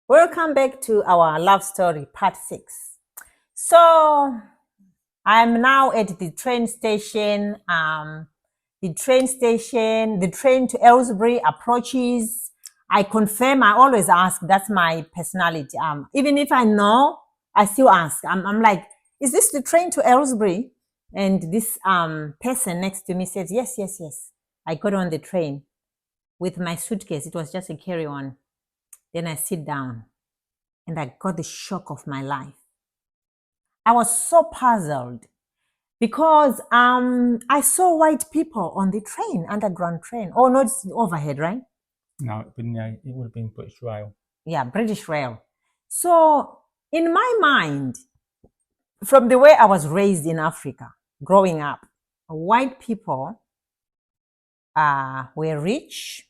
Welcome back to our love story, part 6. So, I'm now at the train station. The train to Aylesbury approaches. I confirm, I always ask. That's my personality. Even if I know, I still ask. I'm like, is this the train to Aylesbury? And this person next to me says, yes, yes, yes. I got on the train with my suitcase. It was just a carry-on. Then I sit down and I got the shock of my life. I was so puzzled because I saw white people on the train, underground train. Oh, no, it's overhead, right? No, it would have been British Rail. Yeah, British Rail. So in my mind, from the way I was raised in Africa, growing up, white people were rich.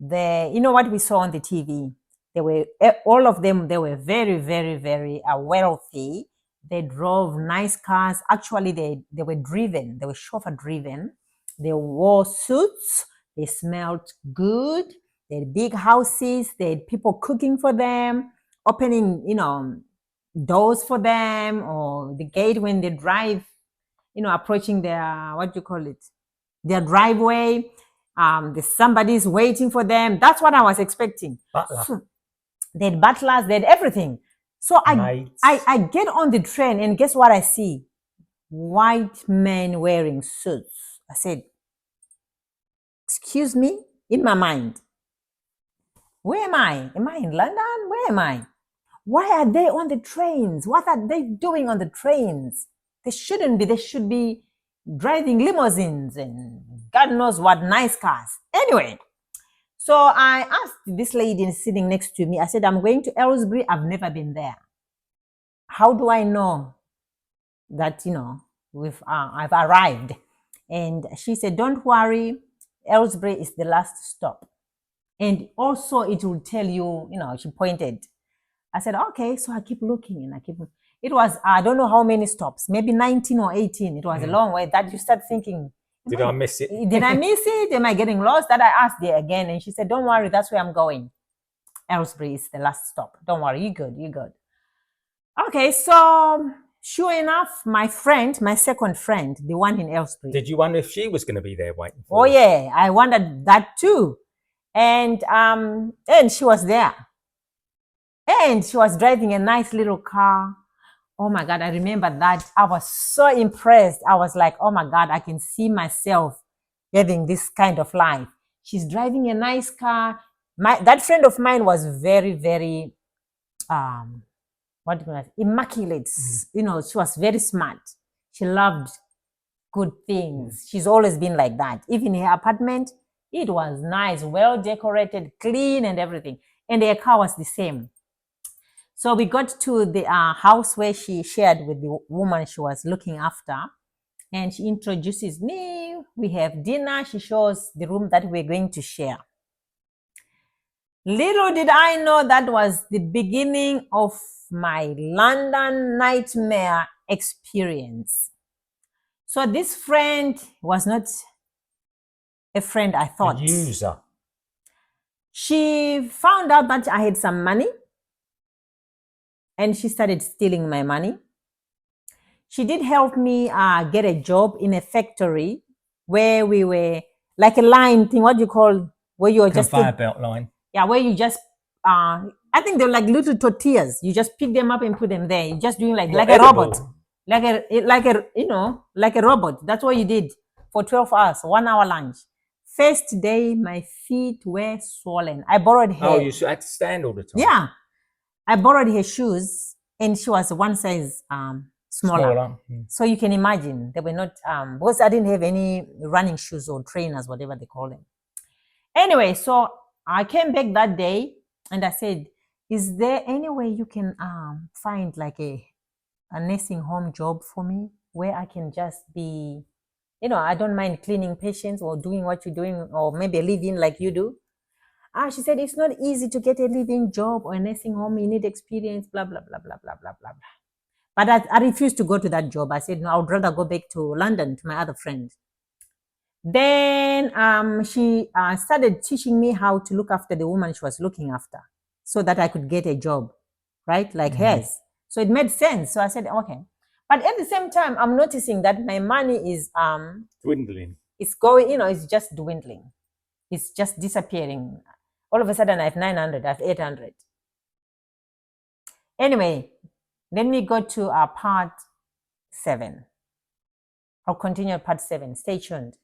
You know what we saw on the TV? They were all of them. They were very, very, very wealthy. They drove nice cars. Actually, they were driven. They were chauffeur driven. They wore suits. They smelled good. They had big houses. They had people cooking for them, opening, doors for them, or the gate when they drive, approaching their, what do you call it? Their driveway. Somebody's waiting for them. That's what I was expecting. Butler. They had butlers, they had everything. So I get on the train and guess what I see? White men wearing suits. I said, excuse me, in my mind. Where am I? Am I in London? Where am I? Why are they on the trains? What are they doing on the trains? They shouldn't be. They should be driving limousines and God knows what nice cars. Anyway, so I asked this lady sitting next to me, I said, I'm going to Aylesbury. I've never been there. How do I know that, I've arrived? And she said, don't worry, Aylesbury is the last stop. And also it will tell you, she pointed. I said, okay. So I keep looking and it was, I don't know how many stops, maybe 19 or 18. It was a long way that you start thinking, did I miss it? Did I miss it? Am I getting lost? That I asked her again. And she said, don't worry, that's where I'm going. Aylesbury is the last stop. Don't worry, you're good. Okay, so sure enough, my second friend, the one in Aylesbury. Did you wonder if she was going to be there waiting for you? Oh yeah, I wondered that too. And she was there. And she was driving a nice little car. Oh my God, I remember that. I was so impressed. I was like, oh my God, I can see myself having this kind of life. She's driving a nice car. That friend of mine was very, very, immaculate. She was very smart. She loved good things. She's always been like that. Even her apartment, it was nice, well decorated, clean and everything. And her car was the same. So we got to the house where she shared with the woman she was looking after. And she introduces me. We have dinner. She shows the room that we're going to share. Little did I know that was the beginning of my London nightmare experience. So this friend was not a friend I thought. A user. She found out that I had some money and she started stealing my money. She did help me get a job in a factory where we were like a line thing. What do you call where you are just conveyor belt line? Yeah, where you just I think they're like little tortillas. You just pick them up and put them there. You're just doing like a robot, like a robot. That's what you did for 12 hours, 1 hour lunch. First day, my feet were swollen. I borrowed her. Oh, you had to stand all the time. Yeah, I borrowed her shoes, and she was one size smaller. So you can imagine they were not because I didn't have any running shoes or trainers, whatever they call them. Anyway, so I came back that day and I said, is there any way you can find like a nursing home job for me where I can just be, I don't mind cleaning patients or doing what you're doing or maybe a live-in like you do. She said, it's not easy to get a live-in job or a nursing home. You need experience, blah, blah, blah, blah, blah, blah, blah, blah. But I refused to go to that job. I said, no, I would rather go back to London to my other friend. Then she started teaching me how to look after the woman she was looking after. so that I could get a job, right? Like hers. So it made sense. So I said, okay. But at the same time, I'm noticing that my money is dwindling. It's going, it's just dwindling. It's just disappearing. All of a sudden, I have 900, I have 800. Anyway, let me go to part 7. I'll continue part 7. Stay tuned.